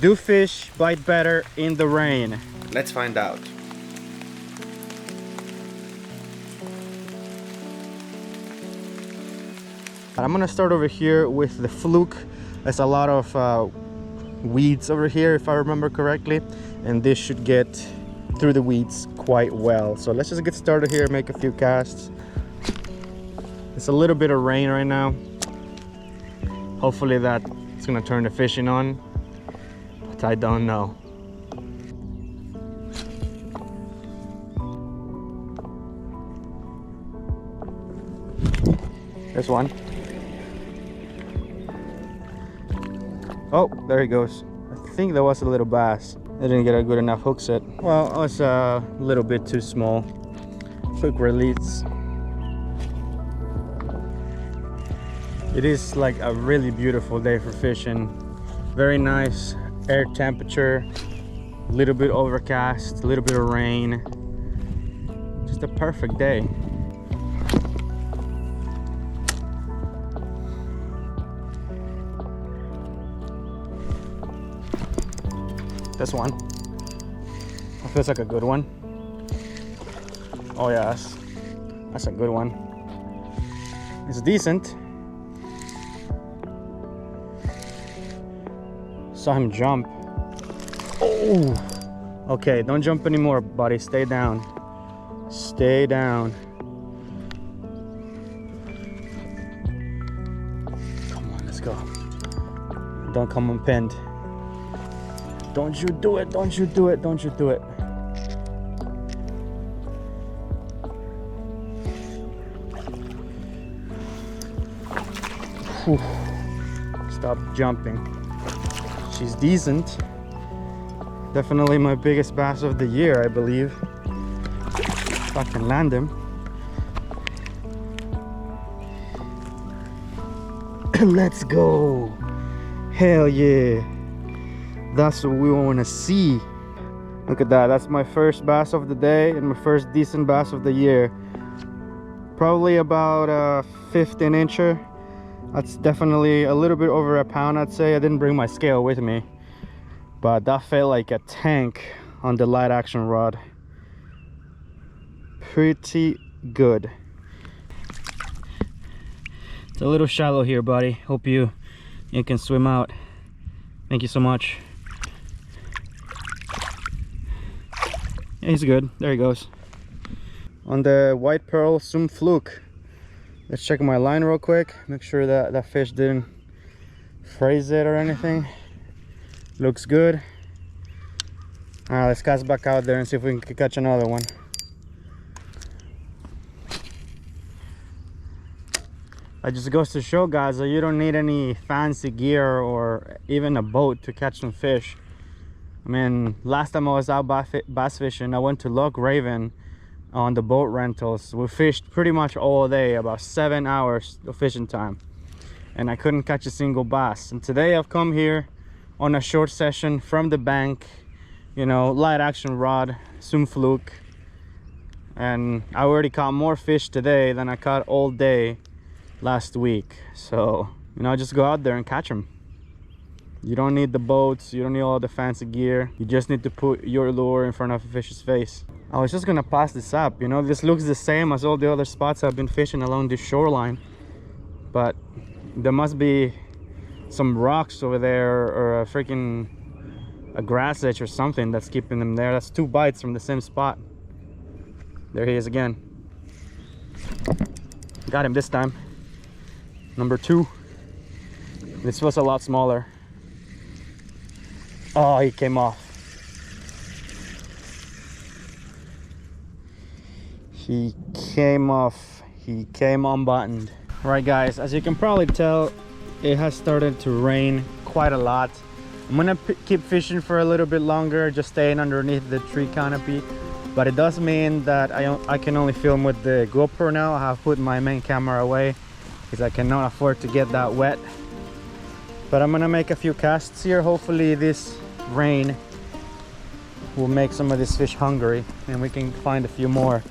Do fish bite better in the rain? Let's find out. I'm gonna start over here with the fluke. There's a lot of weeds over here, if I remember correctly, and this should get through the weeds quite well. So let's just get started here, make a few casts. It's a little bit of rain right now. Hopefully that it's gonna turn the fishing on, but I don't know. There's one. Oh, there he goes. I think that was a little bass. I didn't get a good enough hook set. Well, it was a little bit too small. Quick release. It is like a really beautiful day for fishing. Very nice air temperature, a little bit overcast, a little bit of rain. Just a perfect day. This one. That feels like a good one. Oh yeah, that's a good one. It's decent. Saw him jump. Oh! Okay, don't jump anymore, buddy. Stay down. Stay down. Come on, let's go. Don't come unpinned. Don't you do it, don't you do it, don't you do it. Whew. Stop jumping. She's decent. Definitely my biggest bass of the year, I believe. If I can land him. Let's go. Hell yeah. That's what we want to see. Look at that. That's my first bass of the day and my first decent bass of the year. Probably about a 15 incher. That's definitely a little bit over a pound, I'd say. I didn't bring my scale with me, but that felt like a tank on the light action rod. Pretty good. It's a little shallow here, buddy. Hope you can swim out. Thank you so much. Yeah, he's good. There he goes. On the white pearl Zoom fluke. Let's check my line real quick. Make sure that that fish didn't phrase it or anything. Looks good. Alright, let's cast back out there and see if we can catch another one. It just goes to show, guys, that you don't need any fancy gear or even a boat to catch some fish. I mean, last time I was out bass fishing, I went to Loch Raven on the boat rentals. We fished pretty much all day, about 7 hours of fishing time, and I couldn't catch a single bass. And today I've come here on a short session from the bank, you know, light action rod, Zoom fluke, and I already caught more fish today than I caught all day last week. So, you know, just go out there and catch them. You don't need the boats, you don't need all the fancy gear. You just need to put your lure in front of a fish's face. I was just gonna pass this up, you know, this looks the same as all the other spots I've been fishing along this shoreline, but there must be some rocks over there or a grass edge or something that's keeping them there. That's 2 bites from the same spot. There he is again. Got him this time. Number 2. This was a lot smaller. Oh, he came off. He came off. He came unbuttoned. Right, guys, as you can probably tell, it has started to rain quite a lot. I'm gonna keep fishing for a little bit longer, just staying underneath the tree canopy, but it does mean that I can only film with the GoPro now. I have put my main camera away because I cannot afford to get that wet. But I'm gonna make a few casts here. Hopefully this rain will make some of these fish hungry and we can find a few more.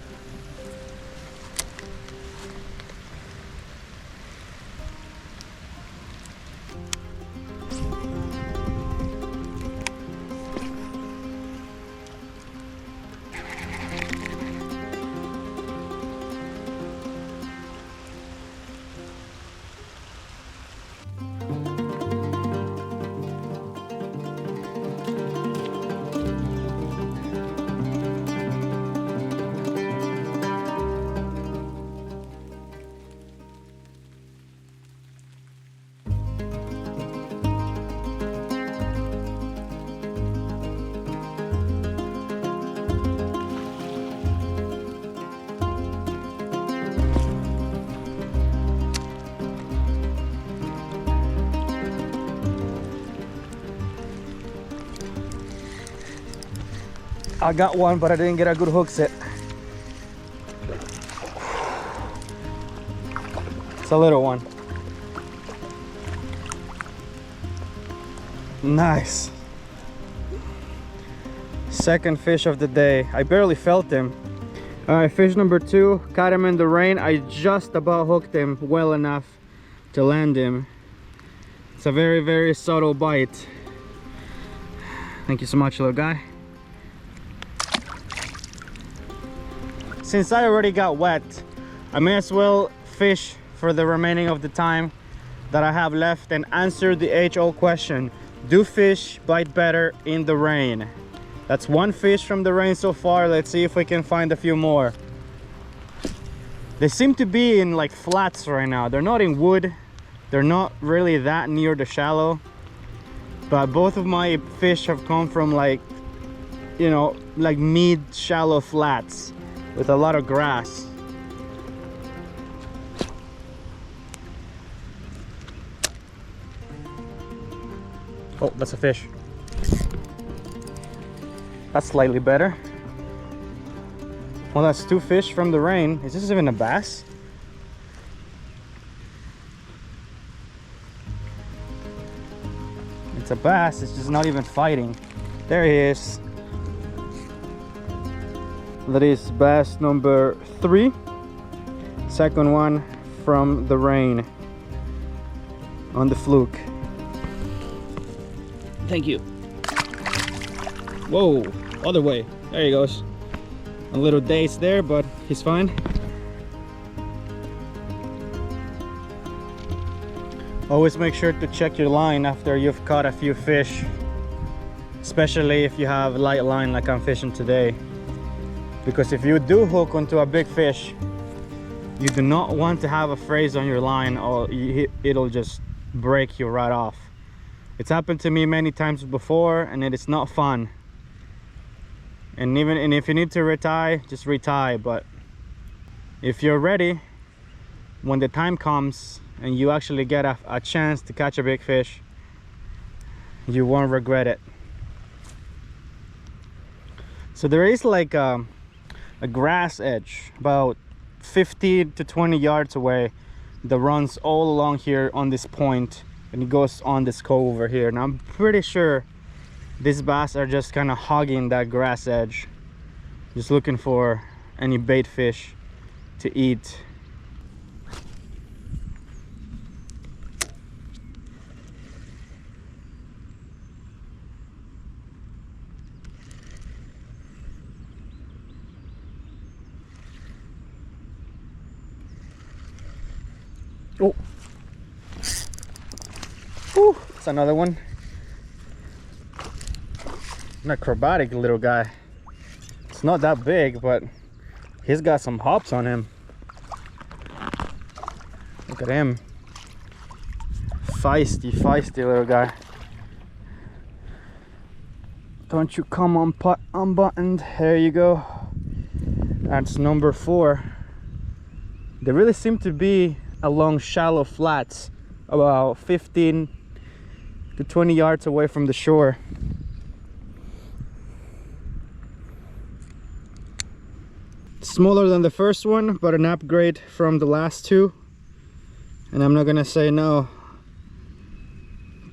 I got one, but I didn't get a good hook set. It's a little one. Nice. Second fish of the day. I barely felt him. All right, fish number 2. Caught him in the rain. I just about hooked him well enough to land him. It's a very, very subtle bite. Thank you so much, little guy. Since I already got wet, I may as well fish for the remaining of the time that I have left and answer the age-old question: do fish bite better in the rain? That's one fish from the rain so far. Let's see if we can find a few more. They seem to be in like flats right now. They're not in wood. They're not really that near the shallow. But both of my fish have come from like, you know, like mid-shallow flats with a lot of grass. Oh, that's a fish. That's slightly better. Well, that's 2 fish from the rain. Is this even a bass? It's a bass, it's just not even fighting. There he is. That is bass number 3. Second one from the rain on the fluke. Thank you. Whoa, other way. There he goes. A little dazed there, but he's fine. Always make sure to check your line after you've caught a few fish, especially if you have light line like I'm fishing today. Because if you do hook onto a big fish, you do not want to have a phrase on your line or it'll just break you right off. It's happened to me many times before and it is not fun. And if you need to retie, just retie. But if you're ready, when the time comes and you actually get a chance to catch a big fish, you won't regret it. So there is like a grass edge about 50 to 20 yards away that runs all along here on this point, and it goes on this cove over here. And I'm pretty sure these bass are just kind of hogging that grass edge, just looking for any bait fish to eat. Oh, ooh, it's another one. An acrobatic little guy. It's not that big, but he's got some hops on him. Look at him. Feisty little guy. Don't you come unbuttoned. There you go. That's number 4. They really seem to be along shallow flats, about 15 to 20 yards away from the shore. Smaller than the first one, but an upgrade from the last 2. And I'm not gonna say no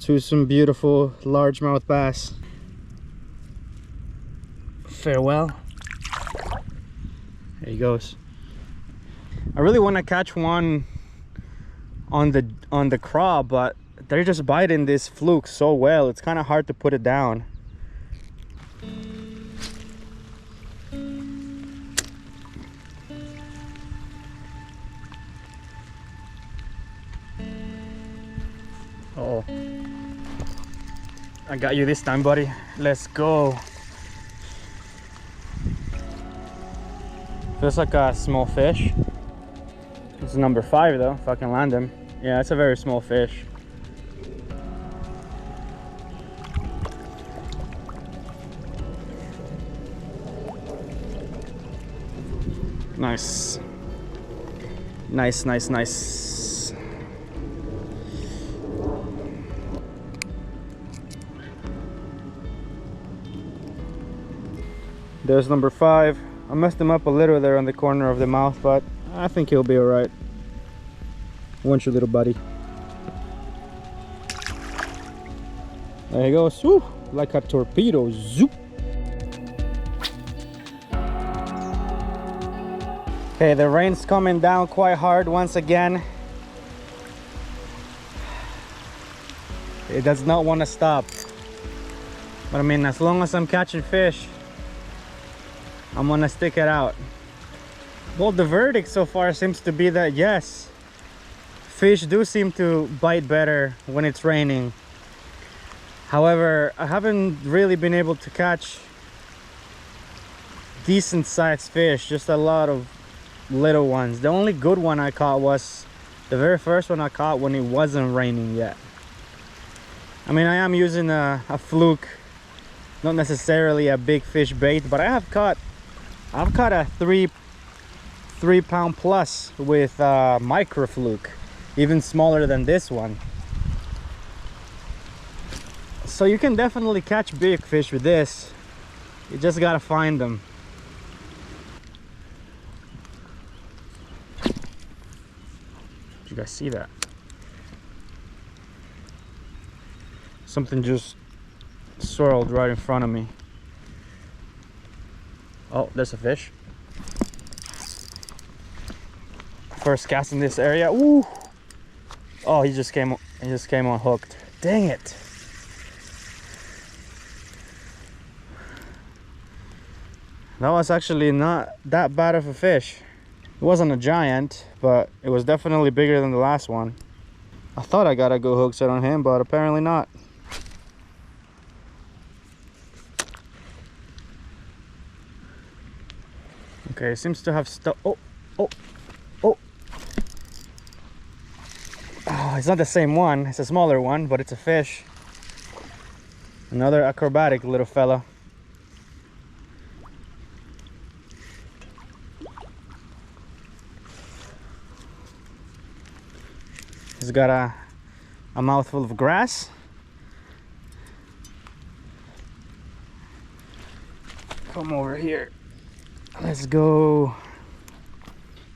to some beautiful largemouth bass. Farewell. There he goes. I really want to catch one on the craw, but they're just biting this fluke so well, it's kind of hard to put it down. Oh, I got you this time, buddy. Let's go. Feels like a small fish. It's number 5 though, if I can land him. Yeah, it's a very small fish. Nice. Nice. There's number 5. I messed him up a little there on the corner of the mouth, but I think he'll be alright. Want you, little buddy. There he goes. Woo! Like a torpedo. Zoop! Okay, the rain's coming down quite hard once again. It does not want to stop. But I mean, as long as I'm catching fish, I'm gonna stick it out. Well, the verdict so far seems to be that yes, fish do seem to bite better when it's raining. However, I haven't really been able to catch decent sized fish, just a lot of little ones. The only good one I caught was the very first one I caught when it wasn't raining yet. I mean, I am using a fluke, not necessarily a big fish bait, but I've caught a 3 pound plus with a micro fluke, even smaller than this one. So you can definitely catch big fish with this. You just gotta find them. Did you guys see that? Something just swirled right in front of me. Oh, there's a fish. First cast in this area. Ooh! Oh, he just came unhooked. Dang it! That was actually not that bad of a fish. It wasn't a giant, but it was definitely bigger than the last one. I thought I got a good hook set on him, but apparently not. Okay, it seems to have stuck. Oh, it's not the same one. It's a smaller one, but it's a fish. Another acrobatic little fella. He's got a mouthful of grass. Come over here. Let's go.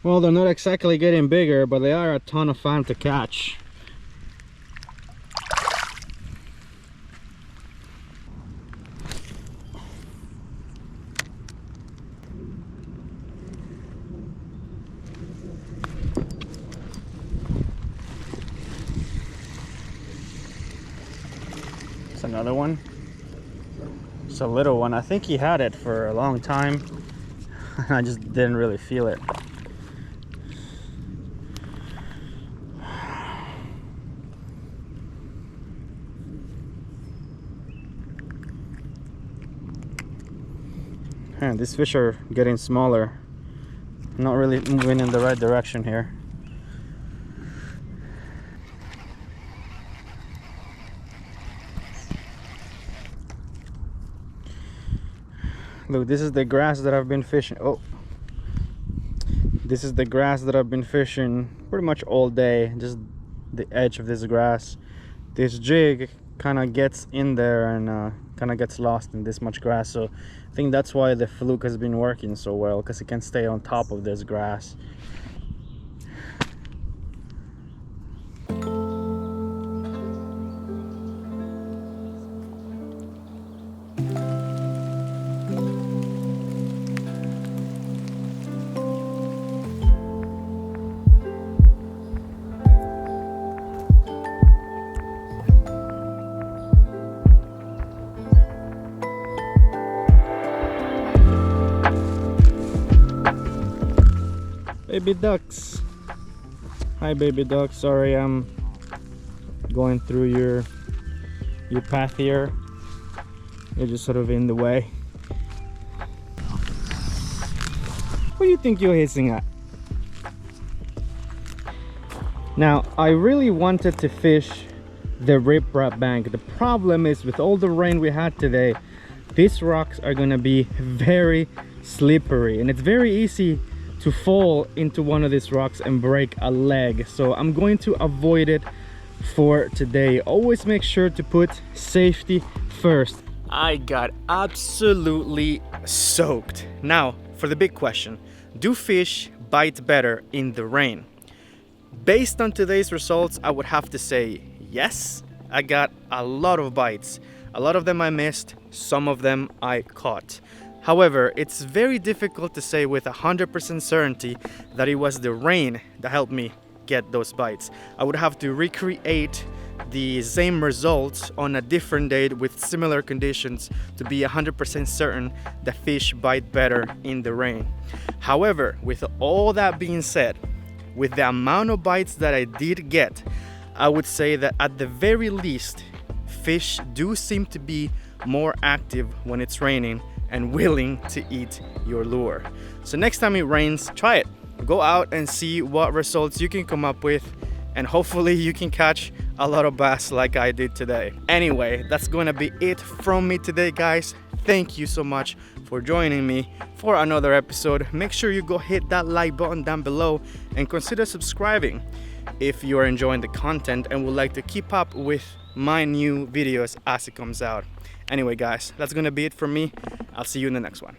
Well, they're not exactly getting bigger, but they are a ton of fun to catch. It's another one. It's a little one. I think he had it for a long time. I just didn't really feel it. Man, these fish are getting smaller. I'm not really moving in the right direction here. Look, this is the grass that I've been fishing. Oh, this is the grass that I've been fishing pretty much all day. Just the edge of this grass. This jig kind of gets in there and kind of gets lost in this much grass. So I think that's why the fluke has been working so well, because it can stay on top of this grass. Baby ducks. Hi baby ducks. Sorry I'm going through your path here. You're just sort of in the way. What do you think you're hissing at? Now, I really wanted to fish the riprap bank. The problem is, with all the rain we had today, these rocks are gonna be very slippery and it's very easy to fall into one of these rocks and break a leg. So I'm going to avoid it for today. Always make sure to put safety first. I got absolutely soaked. Now, for the big question, do fish bite better in the rain? Based on today's results, I would have to say yes. I got a lot of bites. A lot of them I missed, some of them I caught. However, it's very difficult to say with 100% certainty that it was the rain that helped me get those bites. I would have to recreate the same results on a different day with similar conditions to be 100% certain that fish bite better in the rain. However, with all that being said, with the amount of bites that I did get, I would say that at the very least, fish do seem to be more active when it's raining and willing to eat your lure. So next time it rains, try it. Go out and see what results you can come up with, and hopefully you can catch a lot of bass like I did today. Anyway, that's gonna be it from me today, guys. Thank you so much for joining me for another episode. Make sure you go hit that like button down below and consider subscribing if you are enjoying the content and would like to keep up with my new videos as it comes out. Anyway, guys, that's gonna be it from me. I'll see you in the next one.